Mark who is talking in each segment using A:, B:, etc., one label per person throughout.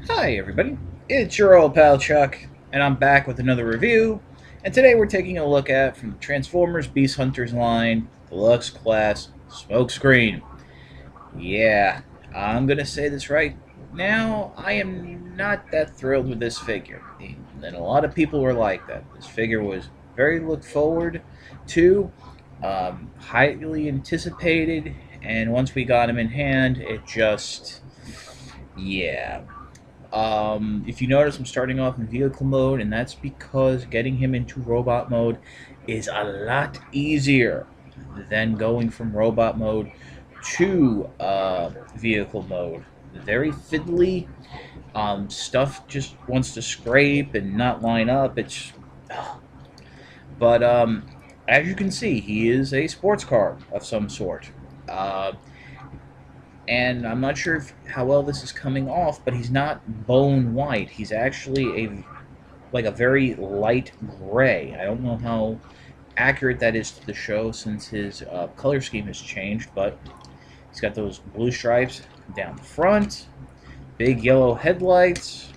A: Hi everybody, it's your old pal Chuck, and I'm back with another review, and today we're taking a look at from the Transformers Beast Hunters line, Deluxe Class Smokescreen. Yeah, I'm gonna say this right now, I am not that thrilled with this figure. And a lot of people were like that. This figure was very looked forward to, highly anticipated, and once we got him in hand, it just, yeah. If you notice, I'm starting off in vehicle mode, and that's because getting him into robot mode is a lot easier than going from robot mode to vehicle mode. Very fiddly. Stuff just wants to scrape and not line up. But as you can see, he is a sports car of some sort. Uh, and I'm not sure how well this is coming off, but he's not bone white. He's actually a very light gray. I don't know how accurate that is to the show since his color scheme has changed, but he's got those blue stripes down the front, big yellow headlights,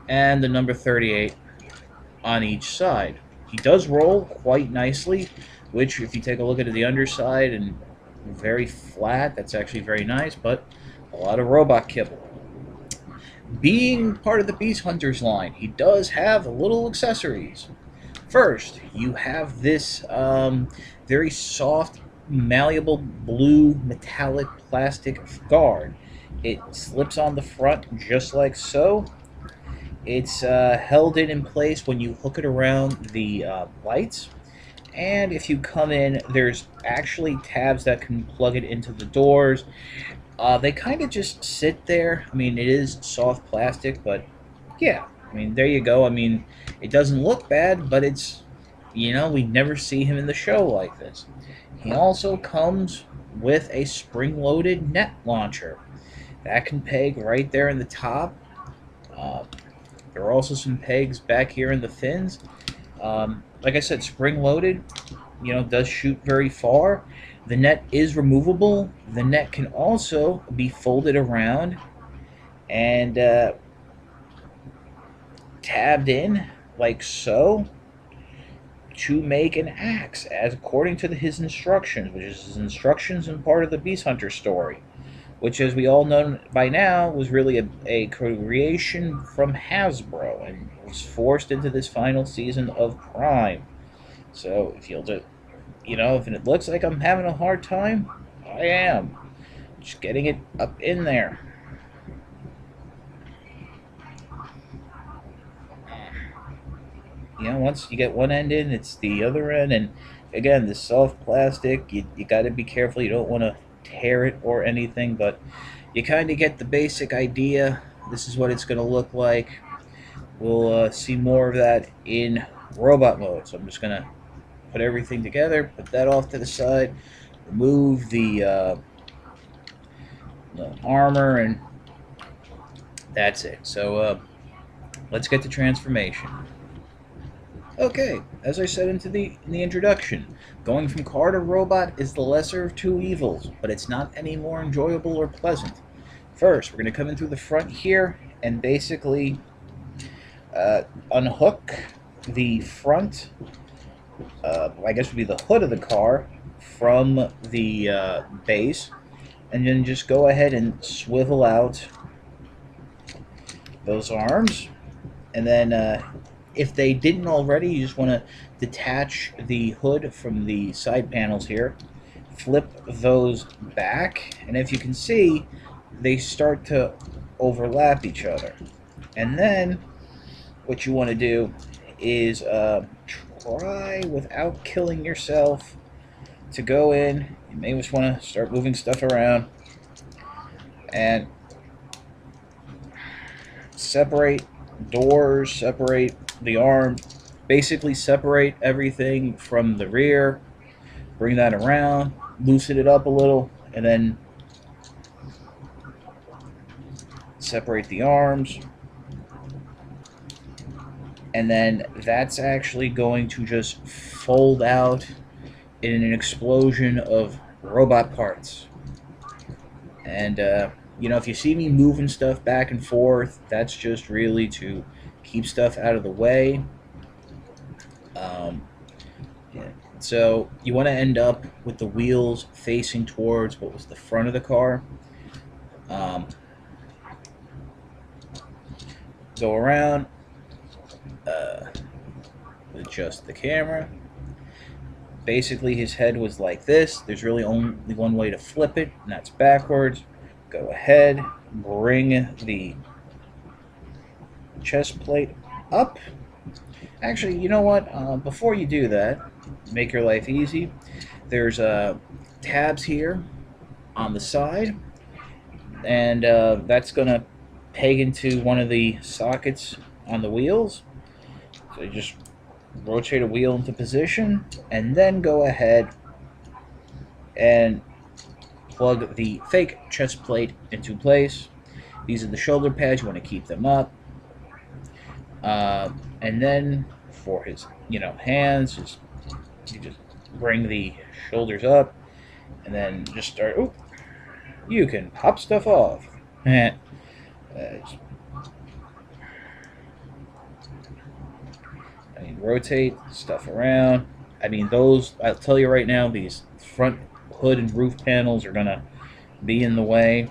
A: and the number 38 on each side. He does roll quite nicely, which if you take a look at the underside and very flat, that's actually very nice, but a lot of robot kibble. Being part of the Beast Hunters line, he does have little accessories. First, you have this very soft, malleable blue metallic plastic guard. It slips on the front just like so. It's held in place when you hook it around the lights. And if you come in, there's actually tabs that can plug it into the doors. They kind of just sit there. I mean, it is soft plastic, but yeah. I mean, there you go. I mean, it doesn't look bad, but it's, we never see him in the show like this. He also comes with a spring-loaded net launcher. That can peg right there in the top. Uh, there are also some pegs back here in the fins. Like I said, spring-loaded, does shoot very far. The net is removable. The net can also be folded around and tabbed in like so to make an axe, as according to his instructions, which is his instructions and part of the Beast Hunter story, which, as we all know by now, was really a creation from Hasbro and was forced into this final season of Prime. So if you'll do, if it looks like I'm having a hard time, I am. Just getting it up in there. Once you get one end in, it's the other end, and again, this soft plastic, you got to be careful. You don't want to tear it or anything, but you kind of get the basic idea. This is what it's going to look like. We'll see more of that in robot mode, so I'm just going to put everything together, put that off to the side, remove the armor, and that's it. So let's get to transformation. Okay, as I said in the introduction, going from car to robot is the lesser of two evils, but it's not any more enjoyable or pleasant. First, we're going to come in through the front here and basically unhook the front, I guess would be the hood of the car, from the base, and then just go ahead and swivel out those arms, and then if they didn't already, you just want to detach the hood from the side panels here, flip those back, and if you can see, they start to overlap each other. And then what you want to do is try, without killing yourself, to go in. You may just want to start moving stuff around and separate doors, separate the arm, basically separate everything from the rear, bring that around, loosen it up a little, and then separate the arms, and then that's actually going to just fold out in an explosion of robot parts. And You know, if you see me moving stuff back and forth, that's just really to keep stuff out of the way. Um, yeah. So you want to end up with the wheels facing towards what was the front of the car. Um, go around, uh, adjust the camera. Basically, his head was like this. There's really only one way to flip it, and that's backwards. Go ahead, bring the chest plate up. Actually, you know what? Before you do that, make your life easy. There's tabs here on the side, and that's going to peg into one of the sockets on the wheels. So you just rotate a wheel into position, and then go ahead and plug the fake chest plate into place. These are the shoulder pads. You want to keep them up. And then for his, hands, you just bring the shoulders up, and then just start. Oh, you can pop stuff off. I mean, rotate stuff around. I mean, those, I'll tell you right now, these front hood and roof panels are going to be in the way.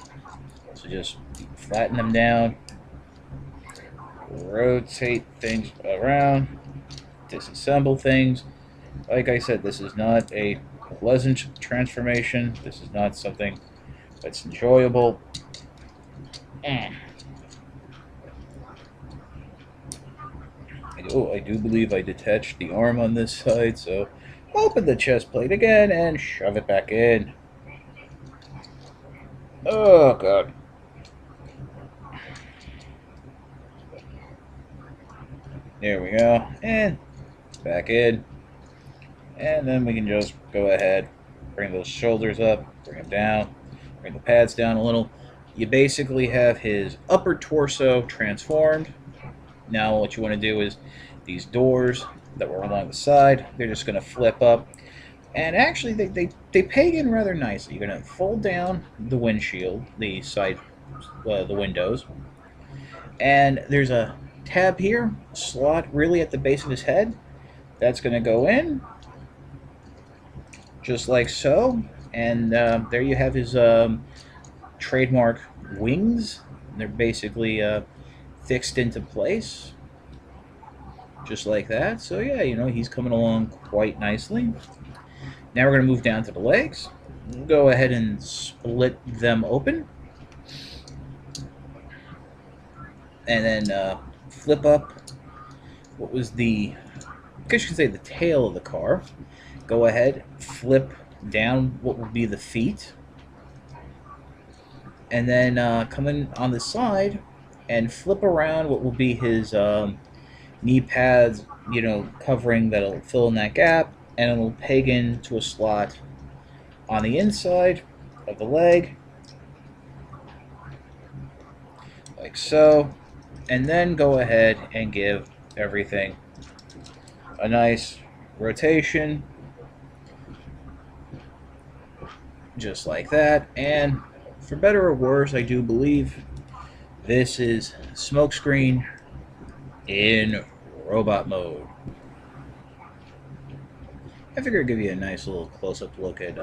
A: So just flatten them down. Rotate things around. Disassemble things. Like I said, this is not a pleasant transformation. This is not something that's enjoyable. Oh, I do believe I detached the arm on this side, so open the chest plate again and shove it back in. Oh, God. There we go. And back in. And then we can just go ahead, bring those shoulders up, bring them down, bring the pads down a little. You basically have his upper torso transformed. Now what you want to do is these doors that were along the side, they're just going to flip up. And actually, they peg in rather nicely. You're going to fold down the windshield, the side, the windows. And there's a tab here, slot really at the base of his head. That's going to go in, just like so. And there you have his trademark wings. They're basically fixed into place, just like that. So yeah, he's coming along quite nicely. Now we're going to move down to the legs. Go ahead and split them open. And then flip up what was I guess you could say the tail of the car. Go ahead, flip down what will be the feet. And then come in on the side and flip around what will be his knee pads, covering that'll fill in that gap. And it'll peg into a slot on the inside of the leg, like so. And then go ahead and give everything a nice rotation, just like that. And for better or worse, I do believe this is Smokescreen in robot mode. I figured I'd give you a nice little close-up look at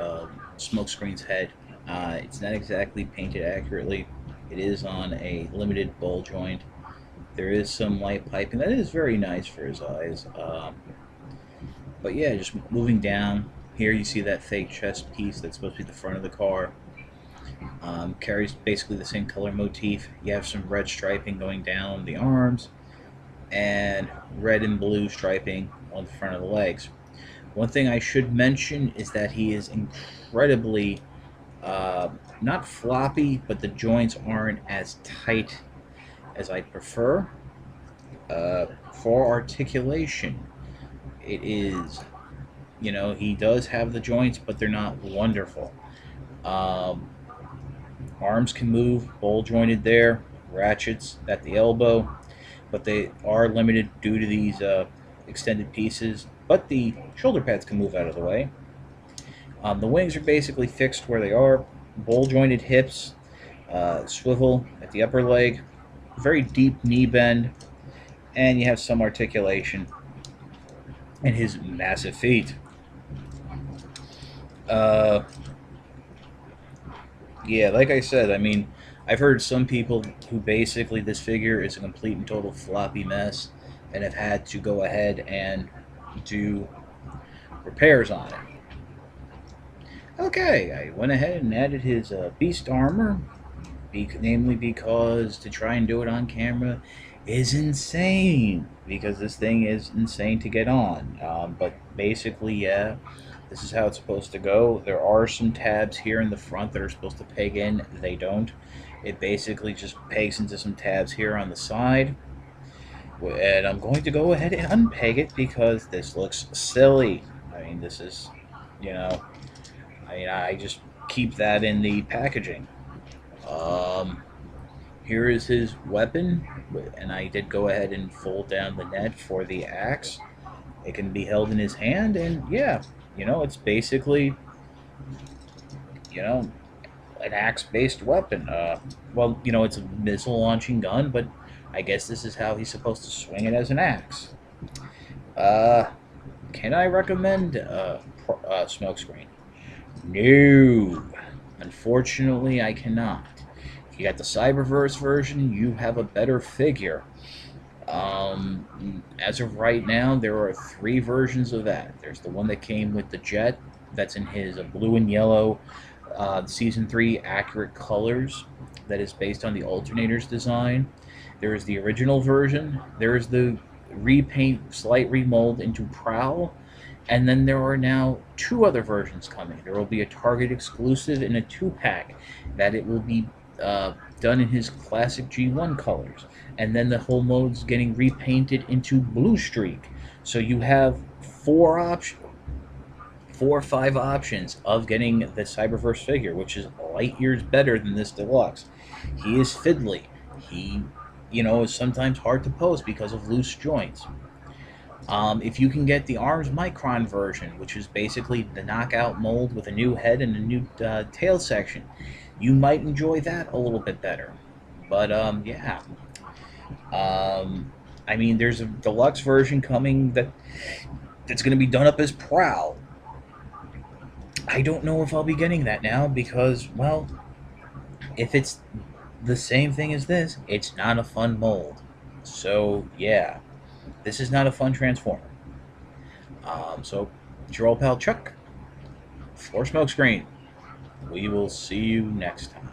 A: Smokescreen's head. It's not exactly painted accurately. It is on a limited ball joint. There is some light piping. That is very nice for his eyes. But yeah, just moving down. Here you see that fake chest piece that's supposed to be the front of the car. Carries basically the same color motif. You have some red striping going down the arms, and red and blue striping on the front of the legs. One thing I should mention is that he is incredibly, not floppy, but the joints aren't as tight as I prefer. For articulation, it is, he does have the joints, but they're not wonderful. Arms can move, ball jointed there, ratchets at the elbow, but they are limited due to these extended pieces. But the shoulder pads can move out of the way. The wings are basically fixed where they are. Ball jointed hips. Swivel at the upper leg, very deep knee bend, and you have some articulation in his massive feet. Uh, yeah, like I said, I mean, I've heard some people who basically this figure is a complete and total floppy mess and have had to go ahead and do repairs on it. Okay, I went ahead and added his beast armor, namely because to try and do it on camera is insane, because this thing is insane to get on. But basically, yeah, this is how it's supposed to go. There are some tabs here in the front that are supposed to peg in. They don't. It basically just pegs into some tabs here on the side. And I'm going to go ahead and unpeg it because this looks silly. I mean, this is, you know, I just keep that in the packaging. Um, Here is his weapon, and I did go ahead and fold down the net for the axe. It can be held in his hand, and yeah, it's basically, you know, an axe-based weapon. Well, it's a missile-launching gun, but I guess this is how he's supposed to swing it as an axe. Uh, can I recommend Smokescreen? No. Unfortunately, I cannot. If you got the Cyberverse version, you have a better figure. As of right now, there are 3 versions of that. There's the one that came with the Jet, that's in his blue and yellow Season 3 accurate colors, that is based on the Alternator's design. There is the original version. There is the repaint, slight remold into Prowl. And then there are now 2 other versions coming. There will be a Target exclusive and a 2-pack that it will be done in his classic G1 colors. And then the whole mode's getting repainted into Blue Streak. So you have 4 or 5 options of getting the Cyberverse figure, which is light years better than this Deluxe. He is fiddly. He, is sometimes hard to pose because of loose joints. If you can get the Arms Micron version, which is basically the knockout mold with a new head and a new tail section, you might enjoy that a little bit better. But, yeah. I mean, there's a deluxe version coming that's going to be done up as Prowl. I don't know if I'll be getting that now because, well, if it's the same thing as this, it's not a fun mold. So, yeah. This is not a fun Transformer. So, it's your old pal Chuck for Smokescreen. We will see you next time.